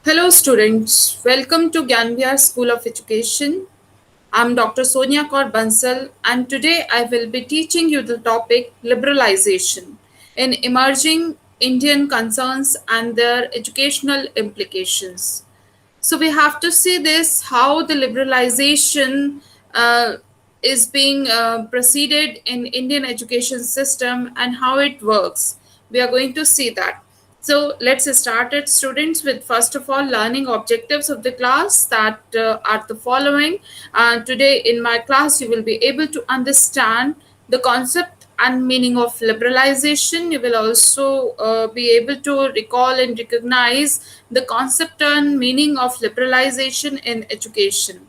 Hello students, welcome to Gyanvia School of Education. I'm Dr. Sonia Kaur Bansal and today I will be teaching you the topic liberalization in emerging Indian concerns and their educational implications. So we have to see this how the liberalization uh, is being proceeded in Indian education system and how it works. We are going to see that. So let's start it, students, with first of all learning objectives of the class that are the following. Today in my class, you will be able to understand the concept and meaning of liberalization. You will also be able to recall and recognize the concept and meaning of liberalization in education.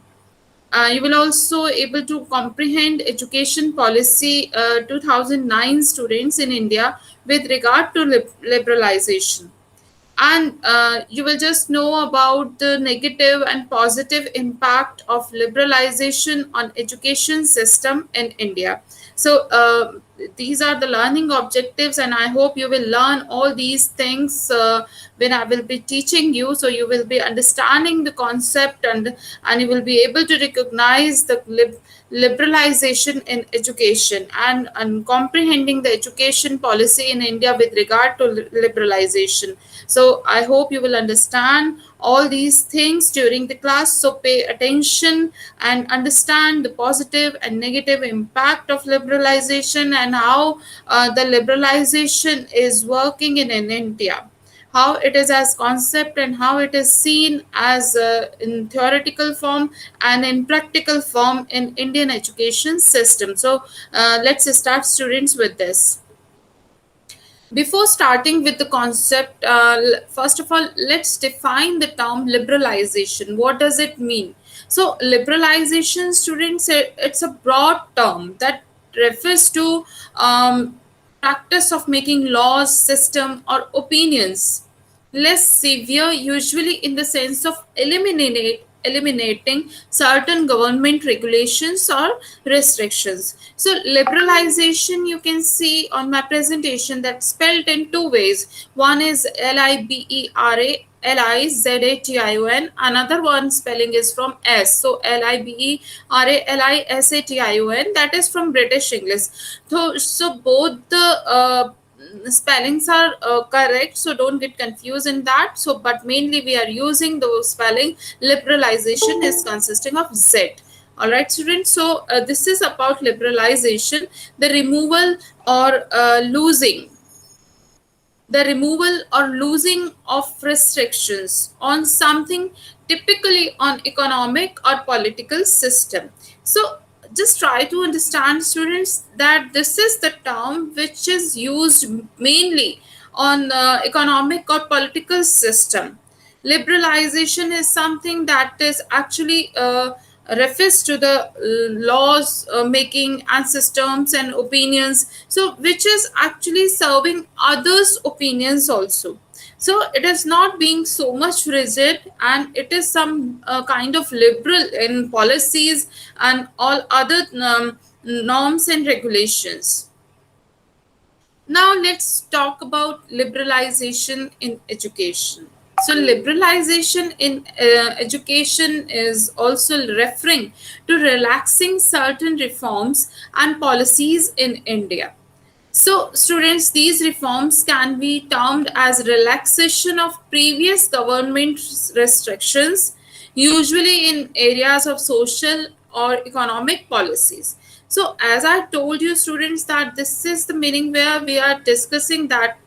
You will also able to comprehend education policy 2009 students in India with regard to liberalization, and you will just know about the negative and positive impact of liberalization on education system in India. So these are the learning objectives, and I hope you will learn all these things when I will be teaching you, so you will be understanding the concept, and you will be able to recognize the liberalization in education, and comprehending the education policy in India with regard to liberalization. So I hope you will understand all these things during the class. So pay attention and understand the positive and negative impact of liberalization and how the liberalization is working in India, how it is as concept and how it is seen as in theoretical form and in practical form in Indian education system. So let's start, students, with this. Before starting with the concept, first of all, let's define the term liberalization. What does it mean? So, liberalization, students, it's a broad term that refers to practice of making laws, system, or opinions less severe, usually in the sense of eliminating certain government regulations or restrictions. So liberalization, you can see on my presentation, that's spelled in two ways. One is Liberation. Another one spelling is from S. So Liberalisation, that is from British English. So both the spellings are correct, so don't get confused in that. So but mainly we are using those spelling. Liberalization is consisting of Z. All right, students. So this is about liberalization, the removal or losing of restrictions on something, typically on economic or political system. So just try to understand, students, that this is the term which is used mainly on economic or political system. Liberalization is something that is actually refers to the laws making and systems and opinions, so which is actually serving others opinions also. So it is not being so much rigid, and it is some kind of liberal in policies and all other norms and regulations. Now let's talk about liberalization in education. So liberalization in education is also referring to relaxing certain reforms and policies in India. So students, these reforms can be termed as relaxation of previous government restrictions, usually in areas of social or economic policies. So as I told you, students, that this is the meaning where we are discussing that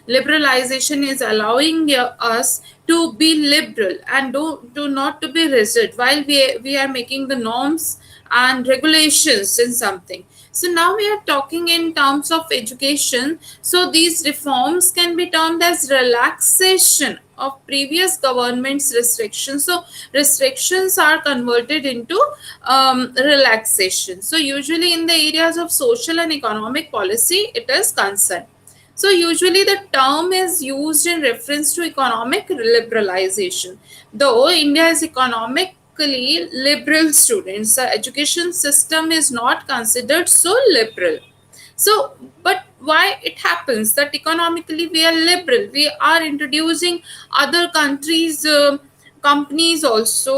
liberalization is allowing us to be liberal and do not to be rigid while we are making the norms and regulations in something. So now we are talking in terms of education. So these reforms can be termed as relaxation of previous government's restrictions. So restrictions are converted into relaxation. So usually in the areas of social and economic policy, it is concerned. So usually the term is used in reference to economic liberalization. Though India is economically liberal, students, the education system is not considered so liberal. So, but why it happens that economically we are liberal, we are introducing other countries companies also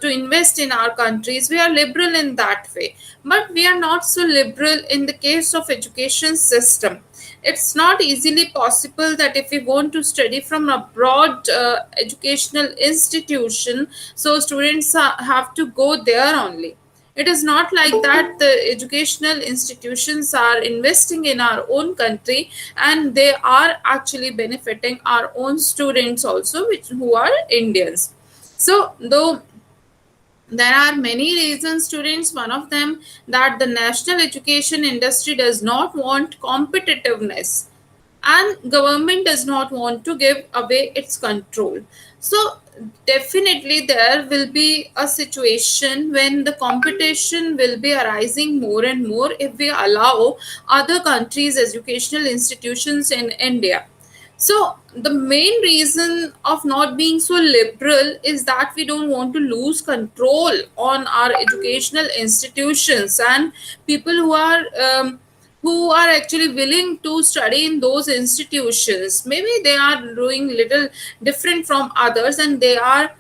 to invest in our countries. We are liberal in that way, but we are not so liberal in the case of education system. It's not easily possible that if we want to study from a broad educational institution, so students have to go there only. It is not like that. The educational institutions are investing in our own country, and they are actually benefiting our own students also, which who are Indians. So though there are many reasons, students, one of them that the national education industry does not want competitiveness, and government does not want to give away its control. So definitely there will be a situation when the competition will be arising more and more if we allow other countries educational institutions in India. So the main reason of not being so liberal is that we don't want to lose control on our educational institutions, and people who are actually willing to study in those institutions, maybe they are doing little different from others, and they are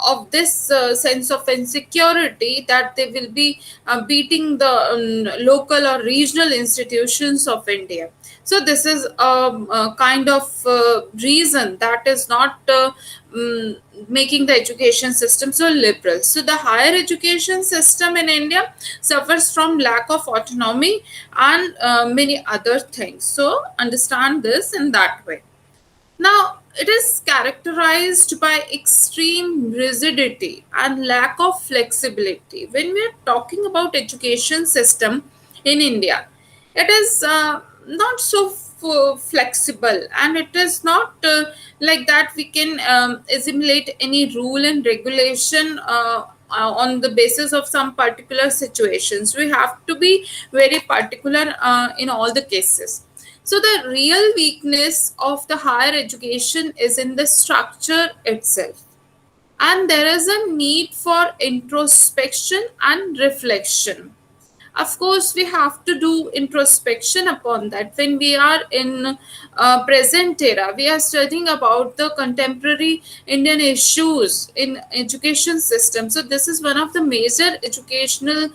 of this sense of insecurity that they will be beating the local or regional institutions of India. So this is a kind of reason that is not making the education system so liberal. So the higher education system in India suffers from lack of autonomy and many other things. So understand this in that way. Now, it is characterized by extreme rigidity and lack of flexibility. When we are talking about education system in India, it is not so flexible, and it is not like that we can assimilate any rule and regulation on the basis of some particular situations. We have to be very particular in all the cases. So the real weakness of the higher education is in the structure itself. And there is a need for introspection and reflection. Of course, we have to do introspection upon that. When we are in present era, we are studying about the contemporary Indian issues in education system. So this is one of the major educational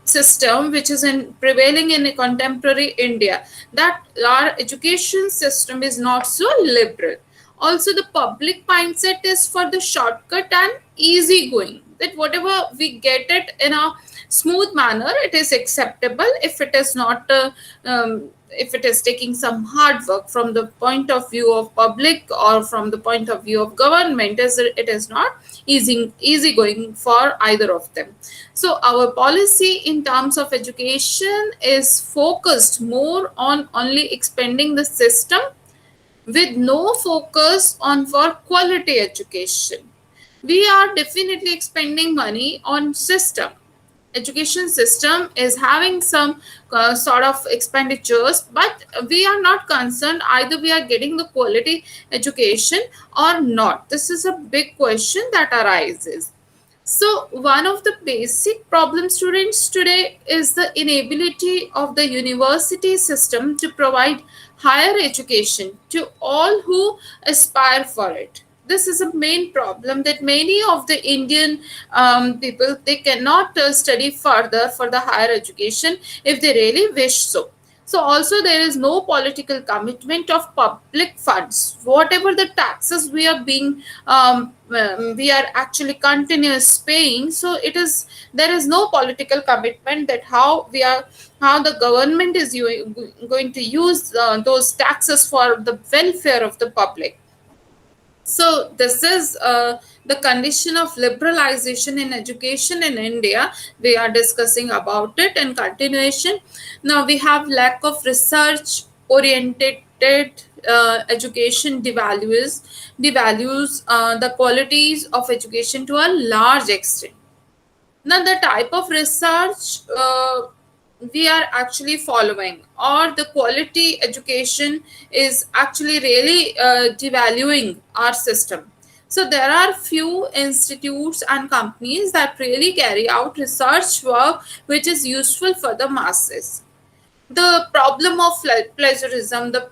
system which is in prevailing in a contemporary India, that our education system is not so liberal. Also, the public mindset is for the shortcut and easy going, that whatever we get it in a smooth manner, it is acceptable. If it is not if it is taking some hard work from the point of view of public or from the point of view of government, it is not easy going for either of them. So our policy in terms of education is focused more on only expanding the system with no focus on for quality education. We are definitely expending money on system. Education system is having some sort of expenditures, but we are not concerned either we are getting the quality education or not. This is a big question that arises. So one of the basic problem students today is the inability of the university system to provide higher education to all who aspire for it. This is a main problem, that many of the Indian people, they cannot study further for the higher education if they really wish so. So also there is no political commitment of public funds. Whatever the taxes we are actually continuous paying. So there is no political commitment that how the government is going to use those taxes for the welfare of the public. So this is the condition of liberalization in education in India. We are discussing about it in continuation. Now we have lack of research oriented education devalues the qualities of education to a large extent. Now the type of research we are actually following, or the quality education is actually really devaluing our system. So there are few institutes and companies that really carry out research work which is useful for the masses. The problem of plagiarism, the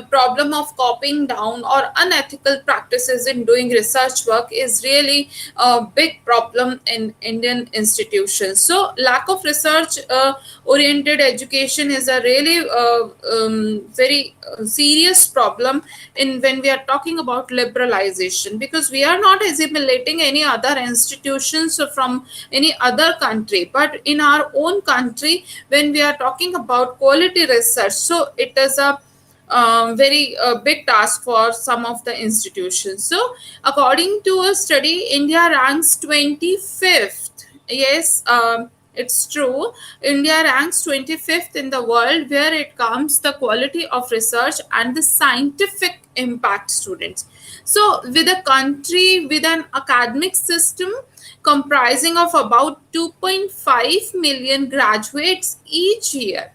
problem of copying down or unethical practices in doing research work is really a big problem in Indian institutions. So, lack of research oriented education is a really very serious problem in when we are talking about liberalization, because we are not assimilating any other institutions from any other country, but in our own country, when we are talking about quality research, so it is a very big task for some of the institutions. So according to a study, India ranks 25th. Yes, it's true. India ranks 25th in the world where it comes the quality of research and the scientific impact students. So with a country with an academic system comprising of about 2.5 million graduates each year,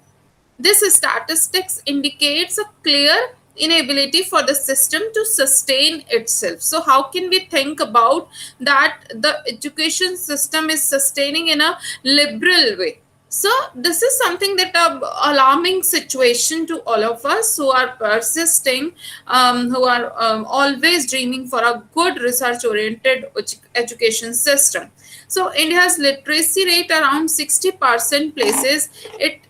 this statistics indicates a clear inability for the system to sustain itself. So how can we think about that the education system is sustaining in a liberal way? So this is something that alarming situation to all of us who are persisting, who are always dreaming for a good research oriented education system. So India's literacy rate around 60% places it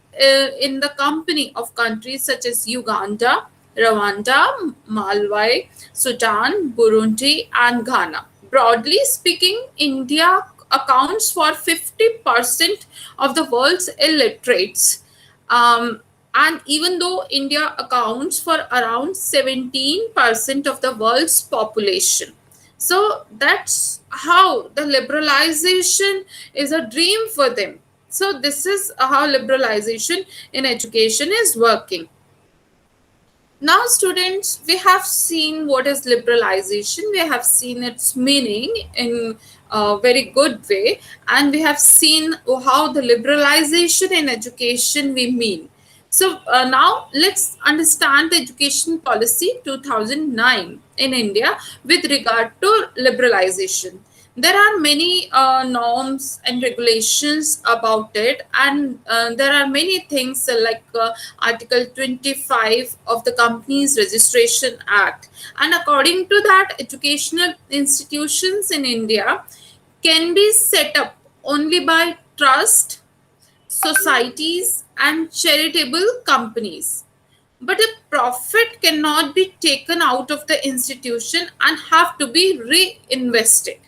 in the company of countries such as Uganda, Rwanda, Malawi, Sudan, Burundi, and Ghana. Broadly speaking, India accounts for 50% of the world's illiterates. And even though India accounts for around 17% of the world's population. So that's how the liberalization is a dream for them. So this is how liberalization in education is working. Now, students, we have seen what is liberalization. We have seen its meaning in a very good way, and we have seen how the liberalization in education we mean. So now let's understand the education policy 2009 in India with regard to liberalization. There are many norms and regulations about it, and there are many things like Article 25 of the Companies Registration Act. And according to that, educational institutions in India can be set up only by trust, societies, and charitable companies. But a profit cannot be taken out of the institution and have to be reinvested.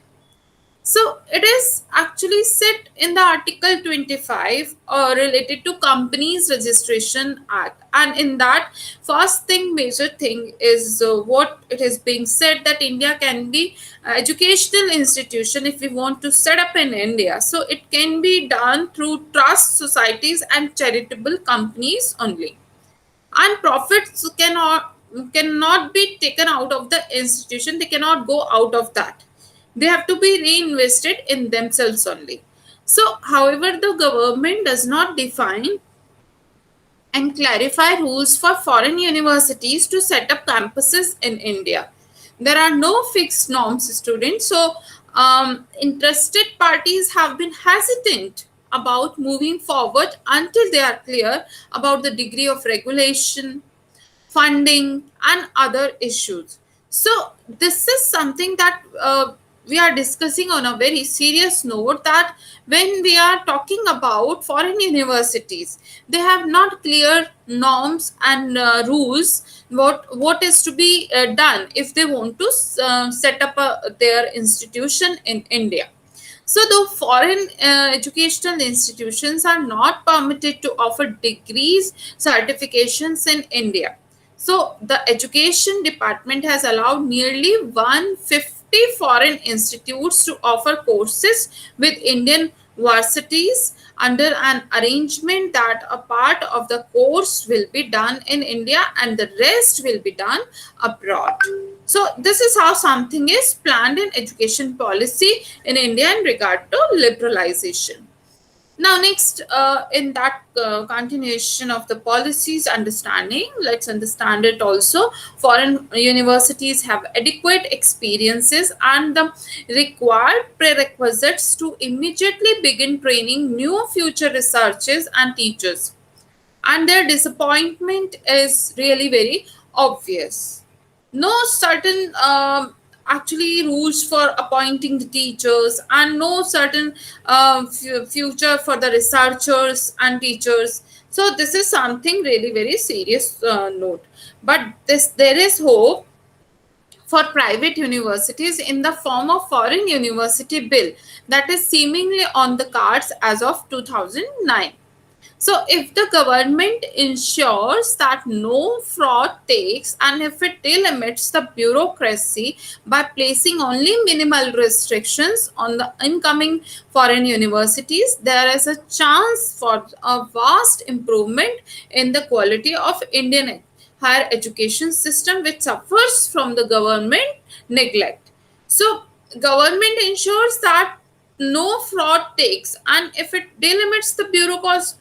So it is actually set in the Article 25 related to Companies Registration Act. And in that, first thing, major thing is what it is being said that India can be educational institution if we want to set up in India. So it can be done through trust societies and charitable companies only, and profits cannot be taken out of the institution. They cannot go out of that. They have to be reinvested in themselves only. So however, the government does not define and clarify rules for foreign universities to set up campuses in India. There are no fixed norms, students. So interested parties have been hesitant about moving forward until they are clear about the degree of regulation, funding, and other issues. So this is something that we are discussing on a very serious note, that when we are talking about foreign universities, they have not clear norms and rules what is to be done if they want to set up their institution in India. So, the foreign educational institutions are not permitted to offer degrees, certifications in India. So, the education department has allowed nearly 150 foreign institutes to offer courses with Indian varsities under an arrangement that a part of the course will be done in India and the rest will be done abroad. So this is how something is planned in education policy in India in regard to liberalization. Now, next, in that continuation of the policies understanding, let's understand it also. Foreign universities have adequate experiences and the required prerequisites to immediately begin training new future researchers and teachers. and their disappointment is really very obvious. No certain actually rules for appointing the teachers, and no certain future for the researchers and teachers. So this is something really very serious note. But this there is hope for private universities in the form of foreign university bill that is seemingly on the cards as of 2009. So, if the government ensures that no fraud takes, and if it delimits the bureaucracy by placing only minimal restrictions on the incoming foreign universities, there is a chance for a vast improvement in the quality of Indian higher education system, which suffers from the government neglect. So government ensures that no fraud takes, and if it delimits the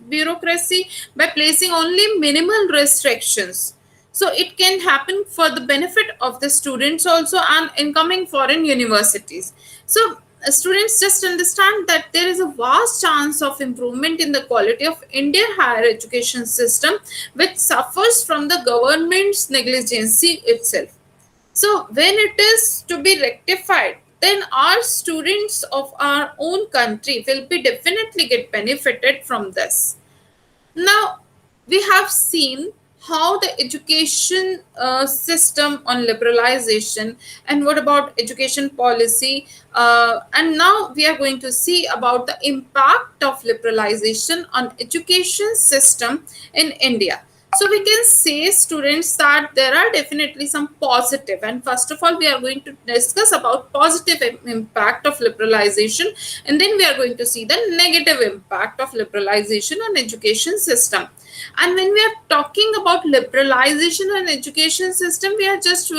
bureaucracy by placing only minimal restrictions, so it can happen for the benefit of the students also and incoming foreign universities. So students just understand that there is a vast chance of improvement in the quality of Indian higher education system, which suffers from the government's negligence itself. So when it is to be rectified, then our students of our own country will be definitely get benefited from this. Now, we have seen how the education system on liberalization, and what about education policy, and now we are going to see about the impact of liberalization on education system in India. So we can say, students, that there are definitely some positive, and first of all we are going to discuss about positive impact of liberalization, and then we are going to see the negative impact of liberalization on education system. And when we are talking about liberalization on education system, we are just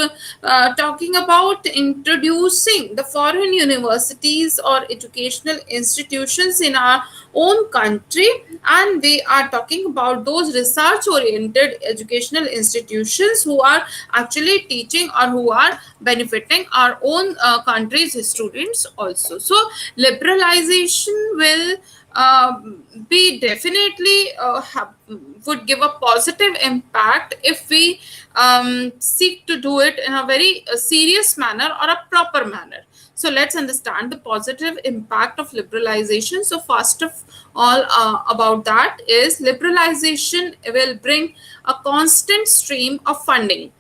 talking about introducing the foreign universities or educational institutions in our own country, and we are talking about those research oriented educational institutions who are actually teaching or who are benefiting our own country's students also. So liberalization will be definitely would give a positive impact if we seek to do it in a very serious manner or a proper manner. So let's understand the positive impact of liberalization. So first of all, about that is liberalization will bring a constant stream of funding,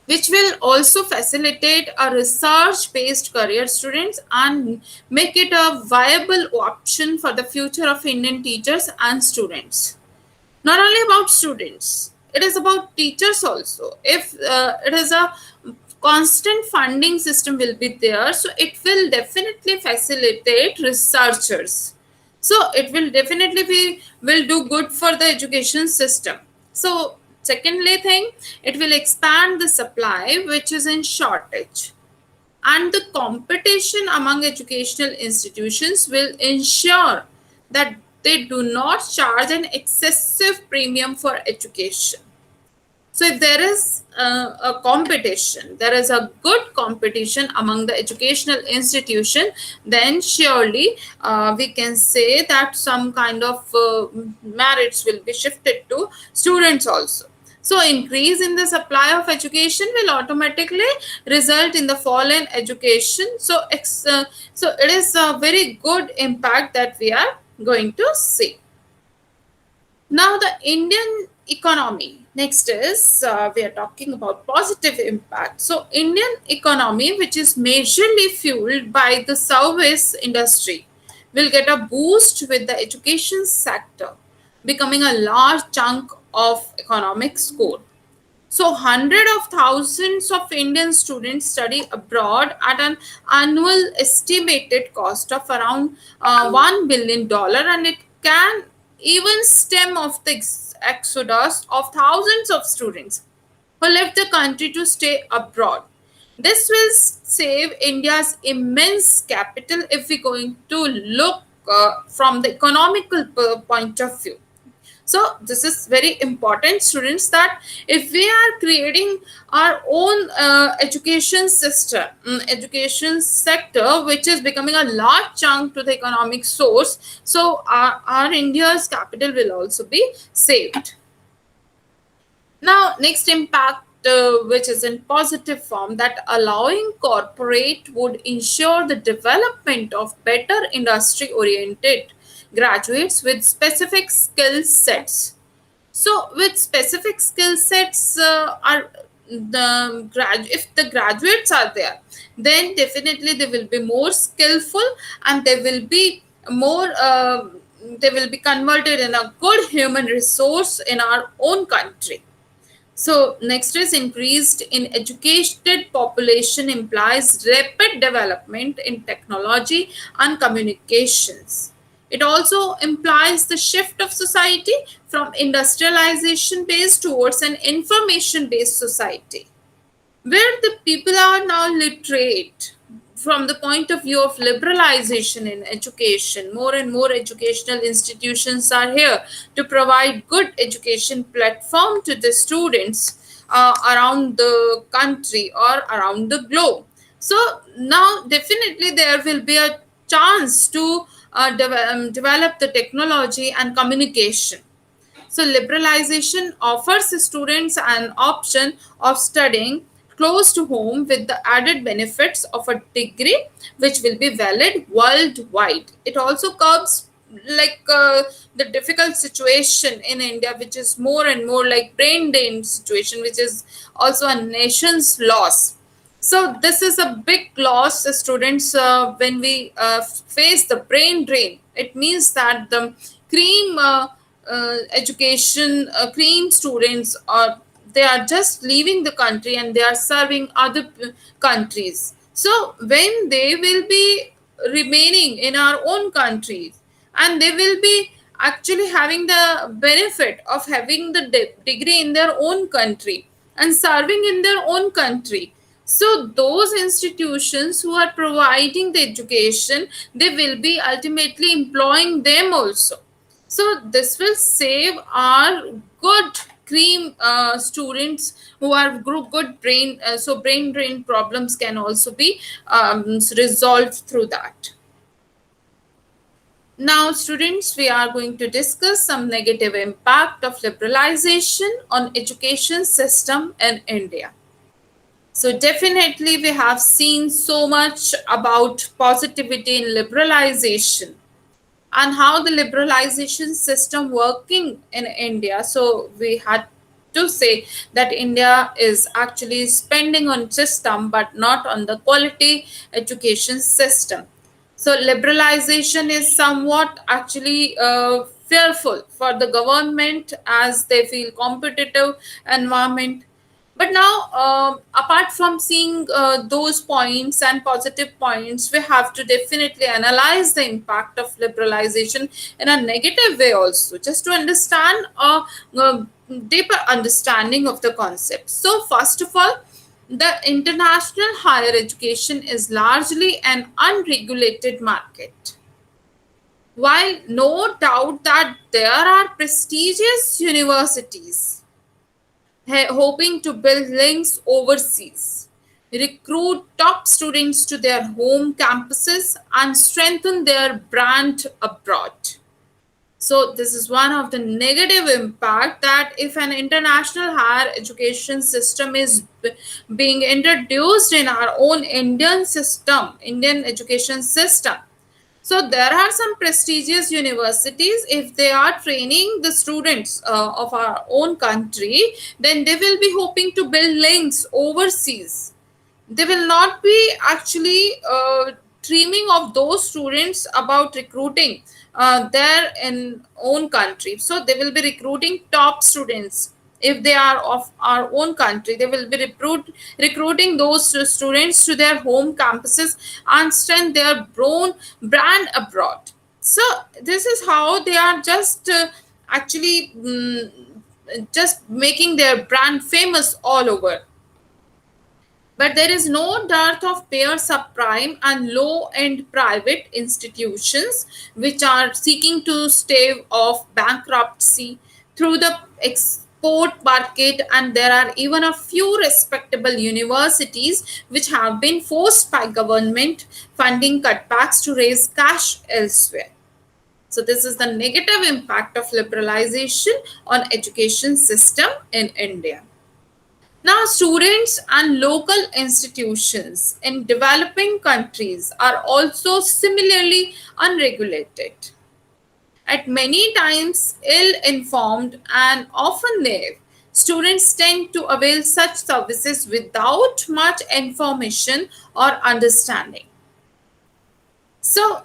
which will also facilitate a research based career students and make it a viable option for the future of Indian teachers and students. Not only about students, it is about teachers also. If it is a constant funding system will be there, so it will definitely facilitate researchers. So it will definitely be will do good for the education system. So secondly thing, it will expand the supply which is in shortage, and the competition among educational institutions will ensure that they do not charge an excessive premium for education. So if there is a competition, there is a good competition among the educational institution, then surely we can say that some kind of merits will be shifted to students also. So increase in the supply of education will automatically result in the fall in education. So so it is a very good impact that we are going to see. Now, the Indian economy. Next is we are talking about positive impact. So, Indian economy, which is majorly fueled by the service industry, will get a boost with the education sector, becoming a large chunk of economic score. So, hundred of thousands of Indian students study abroad at an annual estimated cost of around $1 billion, and it can even stem off the exodus of thousands of students who left the country to stay abroad. This will save India's immense capital if we're going to look from the economical point of view. So this is very important, students, that if we are creating our own education system, education sector, which is becoming a large chunk to the economic source, so our India's capital will also be saved. Now, next impact, which is in positive form, that allowing corporate would ensure the development of better industry oriented graduates with specific skill sets. So, with specific skill sets, are if the graduates are there, then definitely they will be more skillful, and they will be more. They will be converted in a good human resource in our own country. So next is increased in educated population implies rapid development in technology and communications. It also implies the shift of society from industrialization based towards an information based society, where the people are now literate from the point of view of liberalization in education. More and more educational institutions are here to provide good education platform to the students around the country or around the globe. So now definitely there will be a chance to develop the technology and communication. So, liberalization offers students an option of studying close to home with the added benefits of a degree which will be valid worldwide. It also curbs like the difficult situation in India, which is more and more like brain drain situation, which is also a nation's loss. So this is a big loss, students, when we face the brain drain. It means that the cream education, cream students are, they are just leaving the country and they are serving other countries. So when they will be remaining in our own countries, and they will be actually having the benefit of having the degree in their own country and serving in their own country. So those institutions who are providing the education, they will be ultimately employing them also. So this will save our good cream students who are good brain, so brain drain problems can also be resolved through that. Now, students, we are going to discuss some negative impact of liberalization on education system in India. So definitely we have seen so much about positivity in liberalization and how the liberalization system working in India. So we had to say that India is actually spending on system but not on the quality education system. So liberalization is somewhat actually fearful for the government as they feel competitive environment. But now, apart from seeing those points and positive points, we have to definitely analyze the impact of liberalization in a negative way also, just to understand a deeper understanding of the concept. So, first of all, the international higher education is largely an unregulated market. While no doubt that there are prestigious universities hoping to build links overseas, recruit top students to their home campuses, and strengthen their brand abroad. So this is one of the negative impact, that if an international higher education system is being introduced in our own Indian education system, so there are some prestigious universities. If they are training the students of our own country, then they will be hoping to build links overseas. They will not be actually dreaming of those students about recruiting their in own country. So they will be recruiting top students. If they are of our own country, they will be recruiting those students to their home campuses and strengthen their own brand abroad. So this is how they are just actually just making their brand famous all over. But there is no dearth of peer subprime and low end private institutions which are seeking to stave off bankruptcy, through the export market, and there are even a few respectable universities which have been forced by government funding cutbacks to raise cash elsewhere. So this is the negative impact of liberalization on education system in India. Now, students and local institutions in developing countries are also similarly unregulated. At many times ill informed and often naive, students tend to avail such services without much information or understanding. So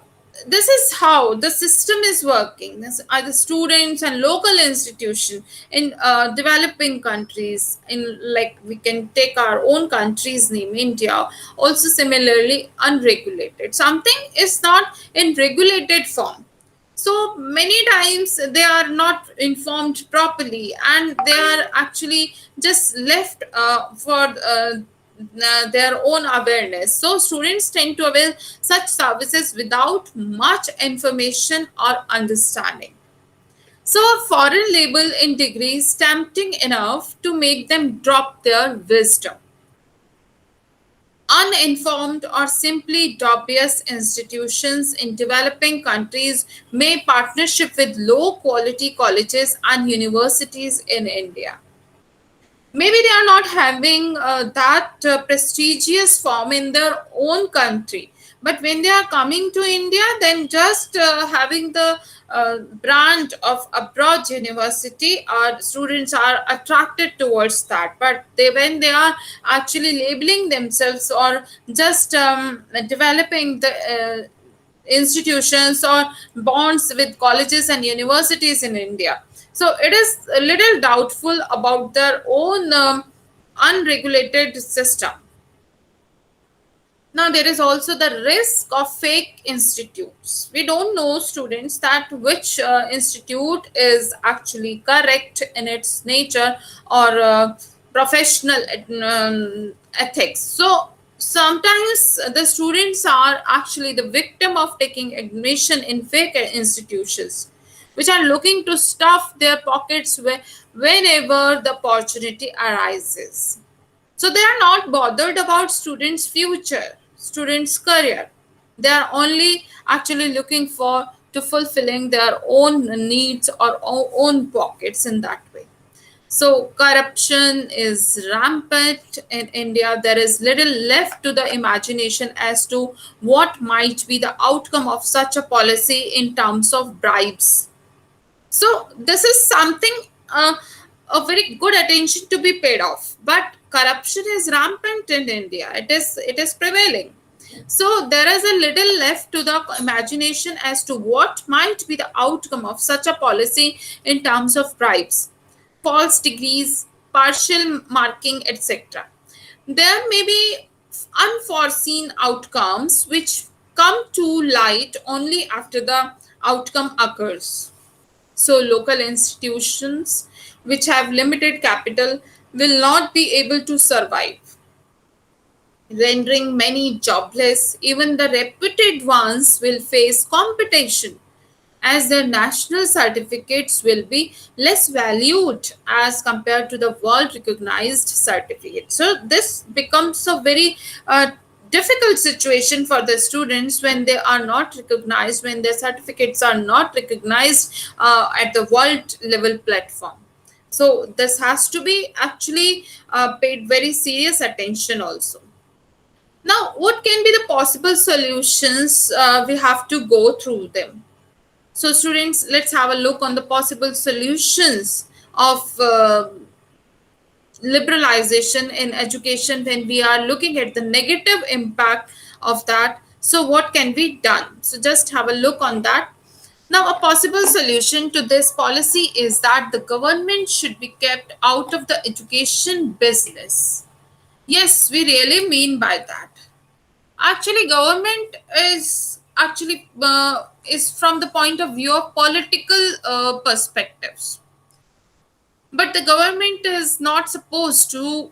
this is how the system is working. This are the students and local institution in developing countries. In, like, we can take our own country's name, India, also similarly unregulated. Something is not in regulated form, so many times they are not informed properly, and they are actually just left for their own awareness. So students tend to avail such services without much information or understanding. So a foreign label in degree is tempting enough to make them drop their wisdom. Uninformed or simply dubious institutions in developing countries may partnership with low quality colleges and universities in India. Maybe they are not having that prestigious form in their own country, but when they are coming to India, then just having the brand of abroad university, our students are attracted towards that. But they, when they are actually labeling themselves or just developing the institutions or bonds with colleges and universities in India, so it is a little doubtful about their own unregulated system. Now, there is also the risk of fake institutes. We don't know, students, that which institute is actually correct in its nature or professional ethics. So, sometimes the students are actually the victim of taking admission in fake institutions, which are looking to stuff their pockets whenever the opportunity arises. So they are not bothered about students' future, students' career. They are only actually looking for to fulfilling their own needs or own pockets in that way. So corruption is rampant in India. There is little left to the imagination as to what might be the outcome of such a policy in terms of bribes. So this is something a very good attention to be paid off. But corruption is rampant in India. It is prevailing. So there is a little left to the imagination as to what might be the outcome of such a policy in terms of bribes, false degrees, partial marking, etc. There may be unforeseen outcomes which come to light only after the outcome occurs. So, local institutions which have limited capital will not be able to survive, rendering many jobless. Even the reputed ones will face competition, as their national certificates will be less valued as compared to the world recognized certificate. So, this becomes a very difficult situation for the students when they are not recognized, when their certificates are not recognized at the world level platform. So, this has to be actually paid very serious attention also. Now, what can be the possible solutions? We have to go through them. So, students, let's have a look on the possible solutions of liberalization in education when we are looking at the negative impact of that. So, what can be done? So, just have a look on that. Now, a possible solution to this policy is that the government should be kept out of the education business. Yes, we really mean by that. Actually, government is from the point of view of political perspectives, but the government is not supposed to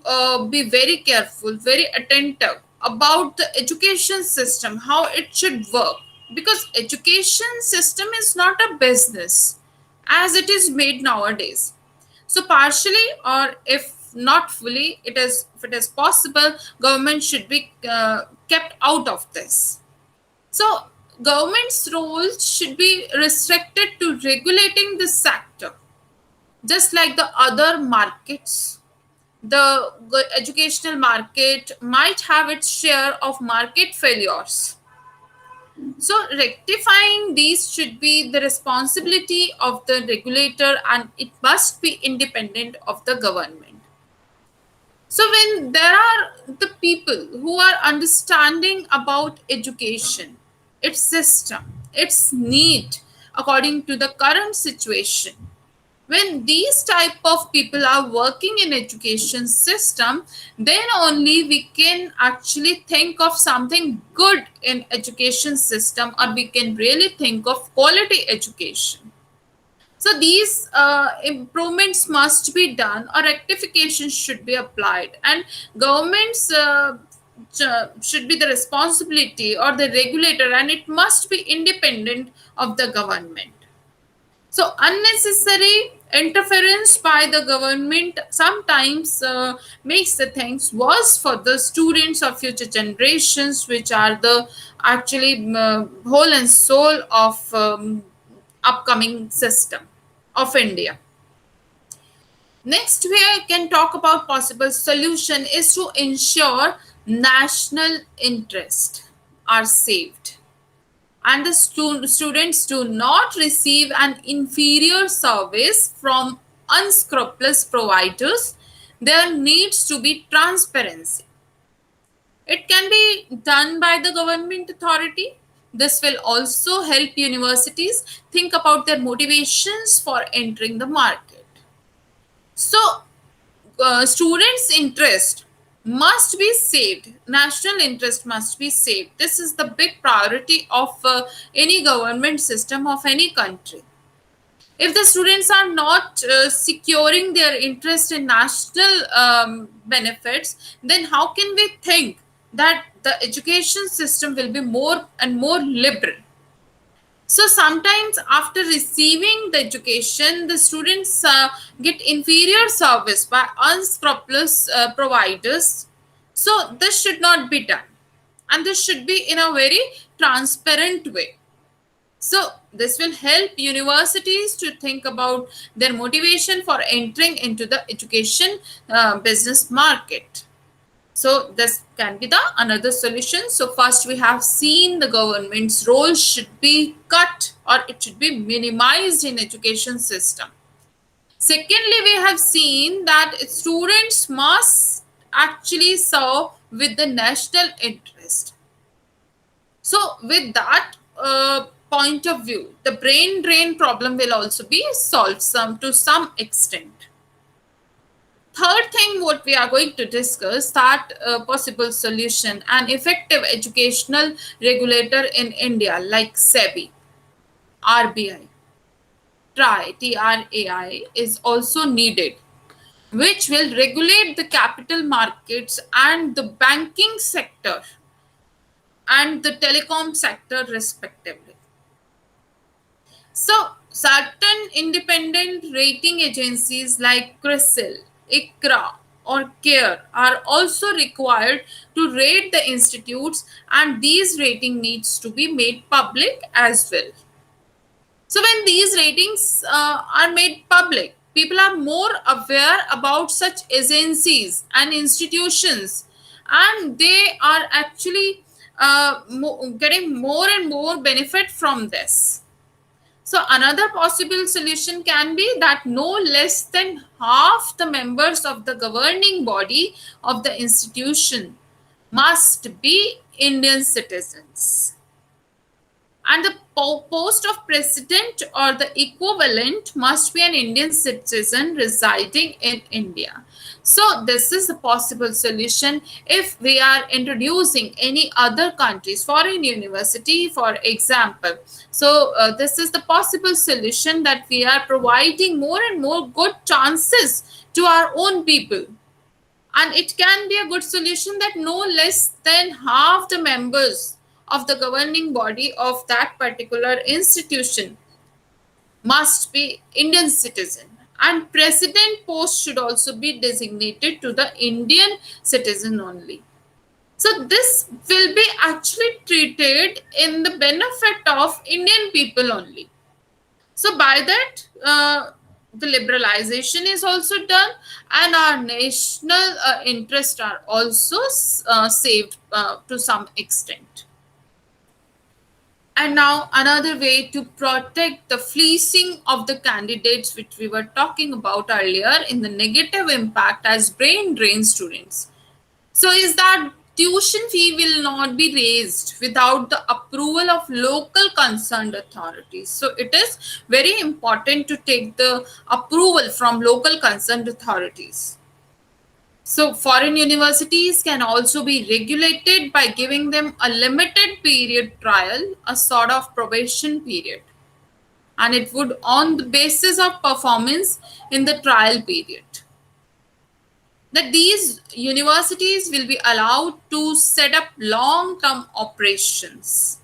be very careful, very attentive about the education system, how it should work, because education system is not a business, as it is made nowadays. So partially, or if not fully, it is, if it is possible, government should be kept out of this. So government's role should be restricted to regulating this sector, just like the other markets. The educational market might have its share of market failures. So rectifying these should be the responsibility of the regulator, and it must be independent of the government. So when there are the people who are understanding about education, its system, its need according to the current situation, when these type of people are working in education system, then only we can actually think of something good in education system, or we can really think of quality education. So these improvements must be done, or rectifications should be applied, and governments should be the responsibility or the regulator, and it must be independent of the government. So unnecessary interference by the government sometimes makes the things worse for the students of future generations, which are the actually whole and soul of upcoming system of India. Next, we can talk about possible solution is to ensure national interest are saved, and the students do not receive an inferior service from unscrupulous providers. There needs to be transparency. It can be done by the government authority. This will also help universities think about their motivations for entering the market. So students' interest must be saved. National interest must be saved. This is the big priority of any government system of any country. If the students are not securing their interest in national benefits, then how can we think that the education system will be more and more liberal? So sometimes after receiving the education, the students get inferior service by unscrupulous providers. So this should not be done, and this should be in a very transparent way. So this will help universities to think about their motivation for entering into the education business market. So this can be the another solution. So first we have seen the government's role should be cut, or it should be minimized in education system. Secondly, we have seen that students must actually serve with the national interest. So with that point of view, the brain drain problem will also be solved to some extent. Third thing what we are going to discuss, that possible solution, an effective educational regulator in India like SEBI, RBI, TRAI is also needed, which will regulate the capital markets and the banking sector and the telecom sector respectively. So certain independent rating agencies like CRISIL, ICRA, or CARE are also required to rate the institutes, and these rating needs to be made public as well. So when these ratings are made public, people are more aware about such agencies and institutions, and they are actually getting more and more benefit from this. So another possible solution can be that no less than half the members of the governing body of the institution must be Indian citizens, and the post of president or the equivalent must be an Indian citizen residing in India. So this is a possible solution if we are introducing any other countries foreign university, for example. So this is the possible solution, that we are providing more and more good chances to our own people. And it can be a good solution that no less than half the members of the governing body of that particular institution must be Indian citizen, and president post should also be designated to the Indian citizen only. So this will be actually treated in the benefit of Indian people only. So by that, the liberalization is also done, and our national interests are also saved to some extent. And now another way to protect the fleecing of the candidates, which we were talking about earlier, in the negative impact as brain drain students. So is that tuition fee will not be raised without the approval of local concerned authorities. So it is very important to take the approval from local concerned authorities. So foreign universities can also be regulated by giving them a limited period trial, a sort of probation period. And it would on the basis of performance in the trial period, that these universities will be allowed to set up long-term operations.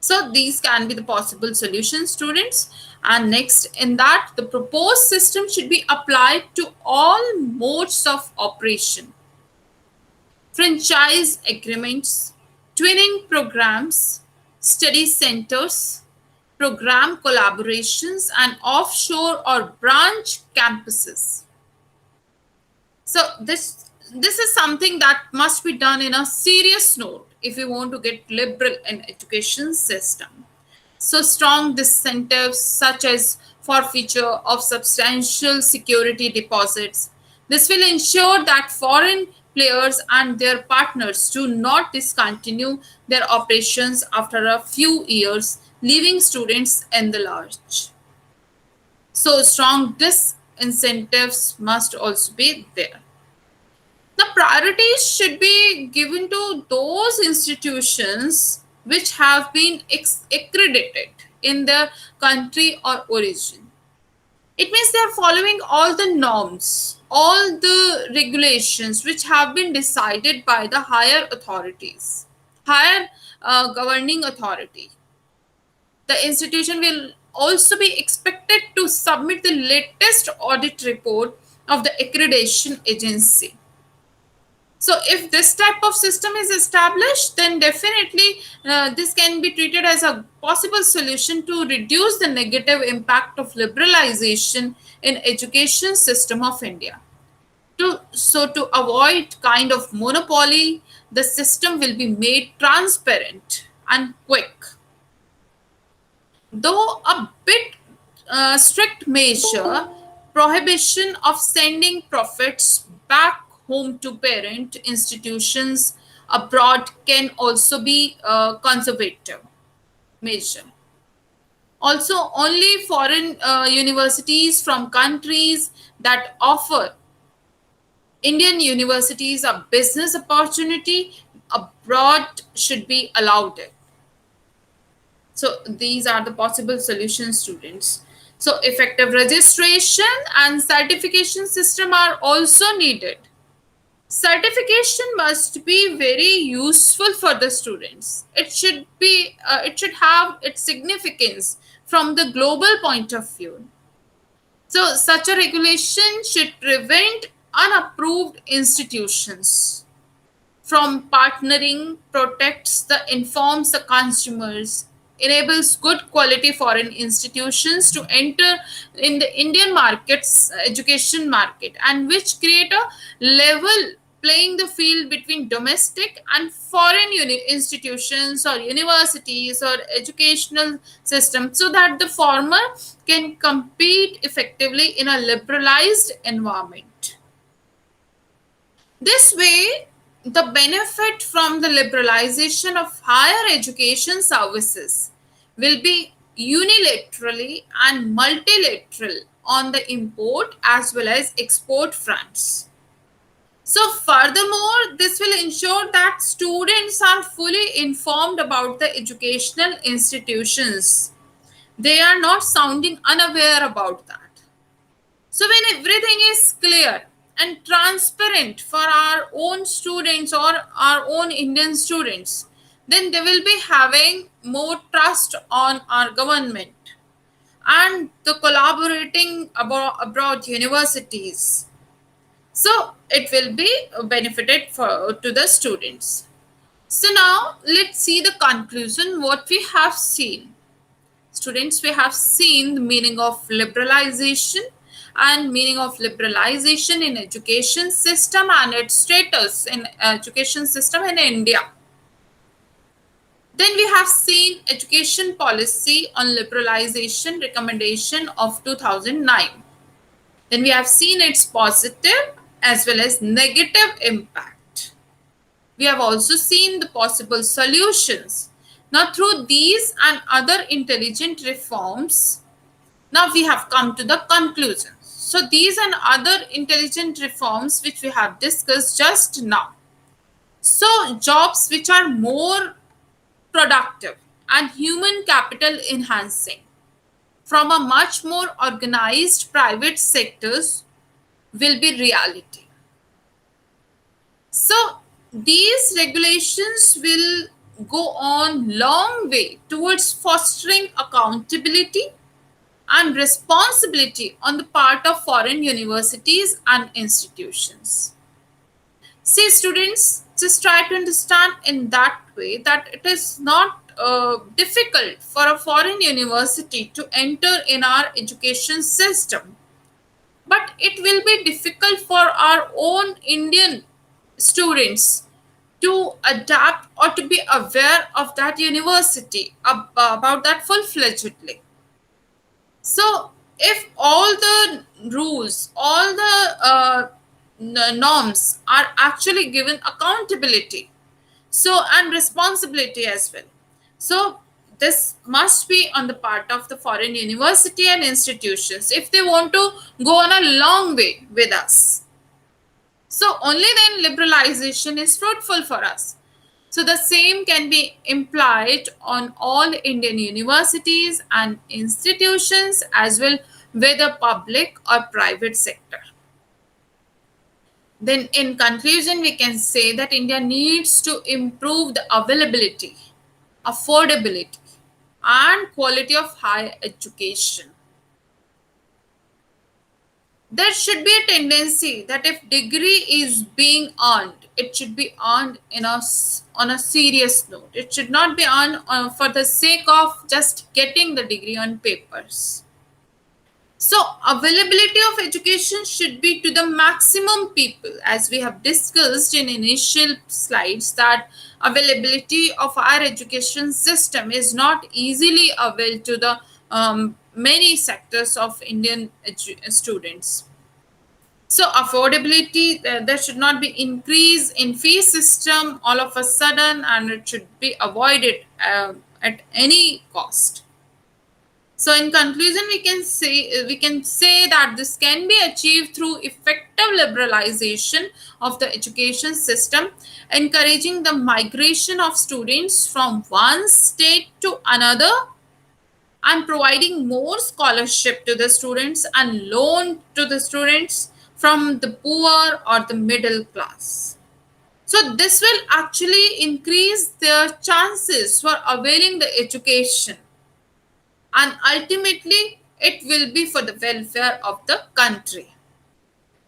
So these can be the possible solutions, students. And next, in that, the proposed system should be applied to all modes of operation: franchise agreements, twinning programs, study centers, program collaborations, and offshore or branch campuses. So this is something that must be done in a serious note if we want to get liberal in education system. So strong disincentives such as forfeiture of substantial security deposits. This will ensure that foreign players and their partners do not discontinue their operations after a few years, leaving students in the lurch. So strong disincentives must also be there. The priorities should be given to those institutions which have been accredited in their country or origin. It means they are following all the norms, all the regulations which have been decided by the higher authorities, higher governing authority. The institution will also be expected to submit the latest audit report of the accreditation agency. So if this type of system is established, then definitely this can be treated as a possible solution to reduce the negative impact of liberalization in education system of India. To avoid kind of monopoly, the system will be made transparent and quick. Though a bit strict measure, prohibition of sending profits back home to parent institutions abroad can also be a conservative measure. Also, only foreign universities from countries that offer Indian universities a business opportunity abroad should be allowed it. So these are the possible solutions, students. So effective registration and certification system are also needed. Certification must be very useful for the students. It should have its significance from the global point of view. So such a regulation should prevent unapproved institutions from partnering, protects the informs the consumers, enables good quality foreign institutions to enter in the Indian markets, education market, and which create a level playing the field between domestic and foreign institutions or universities or educational systems, so that the former can compete effectively in a liberalized environment. This way, the benefit from the liberalization of higher education services will be unilaterally and multilateral on the import as well as export fronts. So, furthermore, this will ensure that students are fully informed about the educational institutions. They are not sounding unaware about that. So when everything is clear and transparent for our own students or our own Indian students, then they will be having more trust on our government, and the collaborating abroad universities. So it will be benefited for to the students. So now let's see the conclusion what we have seen. Students, we have seen the meaning of liberalization and meaning of liberalization in education system and its status in education system in India. Then we have seen education policy on liberalization recommendation of 2009. Then we have seen its positive as well as negative impact. We have also seen the possible solutions. Now, through these and other intelligent reforms, now we have come to the conclusion. So, these and other intelligent reforms which we have discussed just now. So, jobs which are more productive and human capital enhancing from a much more organized private sectors will be reality. So these regulations will go on long way towards fostering accountability and responsibility on the part of foreign universities and institutions. See, students, just try to understand in that way that it is not difficult for a foreign university to enter in our education system, but it will be difficult for our own Indian students to adapt or to be aware of that university about that full-fledgedly. So if all the rules, all the norms are actually given accountability, so and responsibility as well, so this must be on the part of the foreign university and institutions if they want to go on a long way with us. So only then liberalization is fruitful for us. So the same can be implied on all Indian universities and institutions as well, whether public or private sector. Then in conclusion, we can say that India needs to improve the availability, affordability, and quality of higher education. There should be a tendency that if degree is being earned, it should be earned on a serious note. It should not be earned for the sake of just getting the degree on papers. So availability of education should be to the maximum people, as we have discussed in initial slides, that availability of our education system is not easily available to the many sectors of Indian students. So affordability, there should not be increase in fee system all of a sudden, and it should be avoided at any cost. So in conclusion, we can say that this can be achieved through effective liberalization of the education system, encouraging the migration of students from one state to another, and providing more scholarship to the students and loan to the students from the poor or the middle class. So this will actually increase their chances for availing the education, and ultimately it will be for the welfare of the country.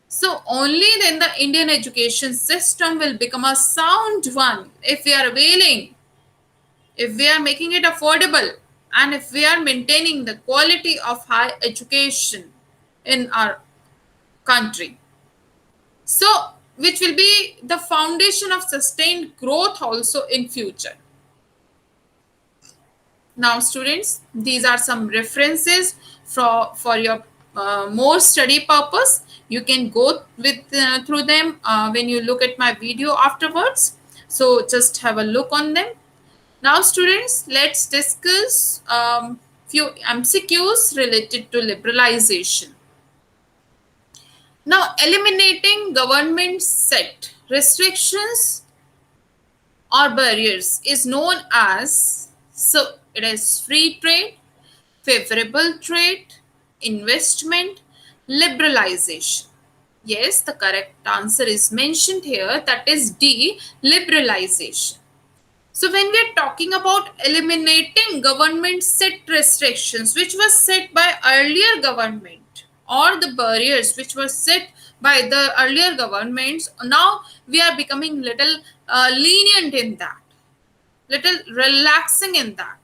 So only then the Indian education system will become a sound one if we are availing, if we are making it affordable, and if we are maintaining the quality of high education in our country. So which will be the foundation of sustained growth also in future. Now students, these are some references for your more study purpose. You can go through them when you look at my video afterwards. So just have a look on them. Now students, let's discuss few MCQs related to liberalization. Now, eliminating government set restrictions or barriers is known as, so it is free trade, favorable trade, investment, liberalization. Yes, the correct answer is mentioned here, that is D, liberalization. So when we are talking about eliminating government set restrictions which was set by earlier government, or the barriers which were set by the earlier governments, now we are becoming little lenient in that, little relaxing in that.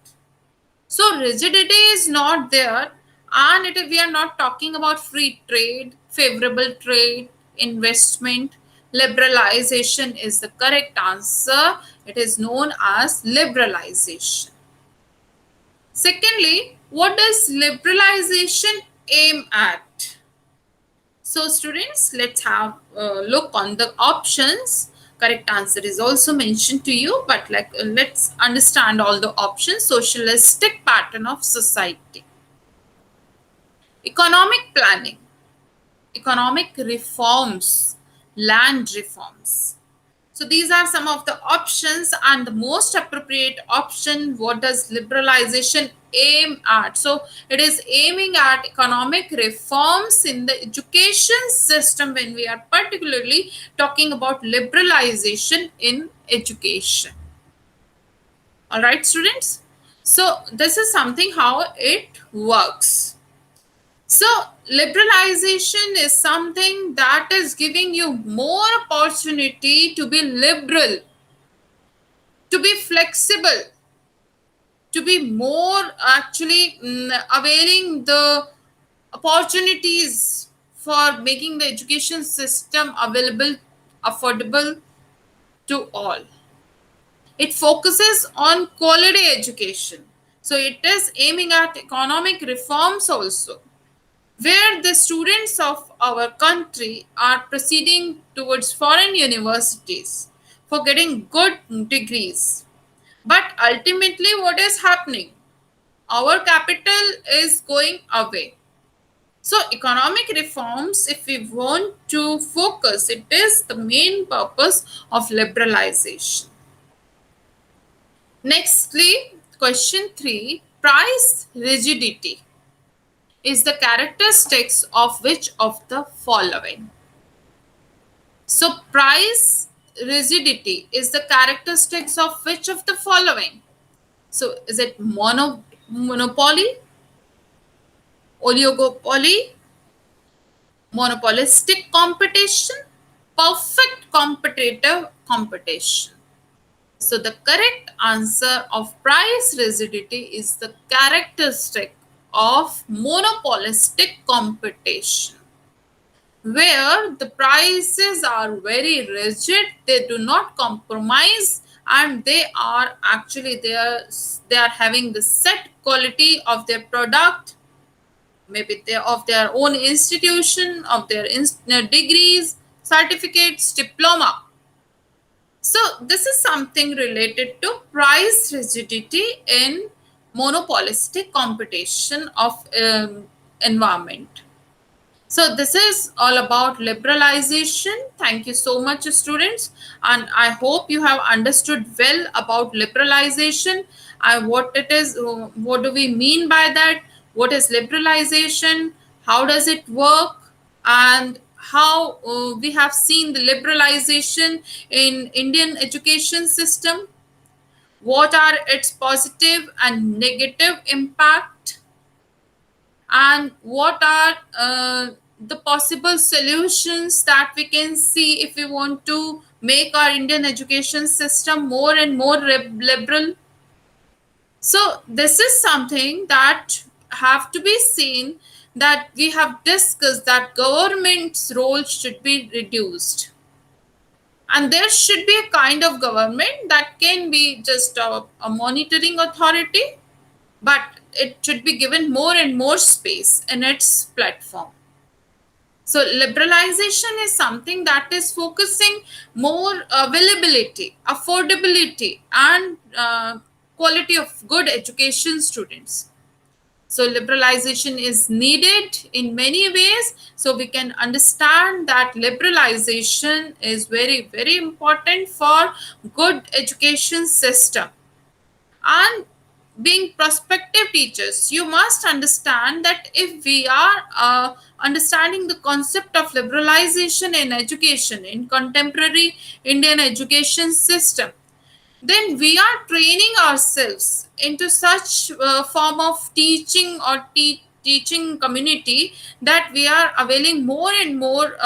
So rigidity is not there, and we are not talking about free trade, favorable trade, investment. Liberalization is the correct answer. It is known as liberalization. Secondly, what does liberalization aim at? So students, let's have a look on the options. Correct answer is also mentioned to you, but let's understand all the options. Socialistic pattern of society, economic planning, economic reforms, land reforms. So these are some of the options, and the most appropriate option, what does liberalization aim at? So it is aiming at economic reforms in the education system when we are particularly talking about liberalization in education. All right, students. So this is something how it works. So liberalization is something that is giving you more opportunity to be liberal, to be flexible, to be more actually availing the opportunities for making the education system available, affordable to all. It focuses on quality education. So it is aiming at economic reforms also, where the students of our country are proceeding towards foreign universities for getting good degrees. But ultimately, what is happening? Our capital is going away. So, economic reforms, if we want to focus, it is the main purpose of liberalization. Nextly, question 3, price rigidity is the characteristics of which of the following? So, price rigidity is the characteristics of which of the following? So, is it monopoly, oligopoly, monopolistic competition, perfect competitive competition? So, the correct answer of price rigidity is the characteristic of monopolistic competition, where the prices are very rigid, they do not compromise, and they are actually they are having the set quality of their product, maybe they of their own institution, of their degrees, certificates, diploma. So this is something related to price rigidity in monopolistic competition of environment. So this is all about liberalization. Thank you so much, students, and I hope you have understood well about liberalization and what it is. What do we mean by that? What is liberalization? How does it work? And how we have seen the liberalization in Indian education system. What are its positive and negative impact? And what are the possible solutions that we can see if we want to make our Indian education system more and more liberal? So this is something that have to be seen, that we have discussed that government's role should be reduced, and there should be a kind of government that can be just a monitoring authority, but it should be given more and more space in its platform. So liberalization is something that is focusing more availability, affordability, and quality of good education students. So liberalization is needed in many ways. So we can understand that liberalization is very, very important for good education system. And being prospective teachers, you must understand that if we are understanding the concept of liberalization in education in contemporary Indian education system, then we are training ourselves into such form of teaching or teaching community that we are availing more and more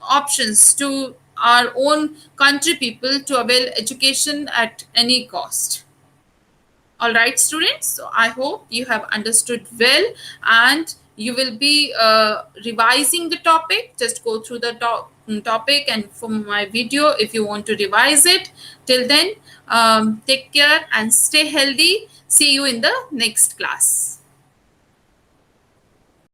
options to our own country people to avail education at any cost. All right, students. So I hope you have understood well, and you will be revising the topic. Just go through the topic and from my video if you want to revise it. Till then, take care and stay healthy. See you in the next class.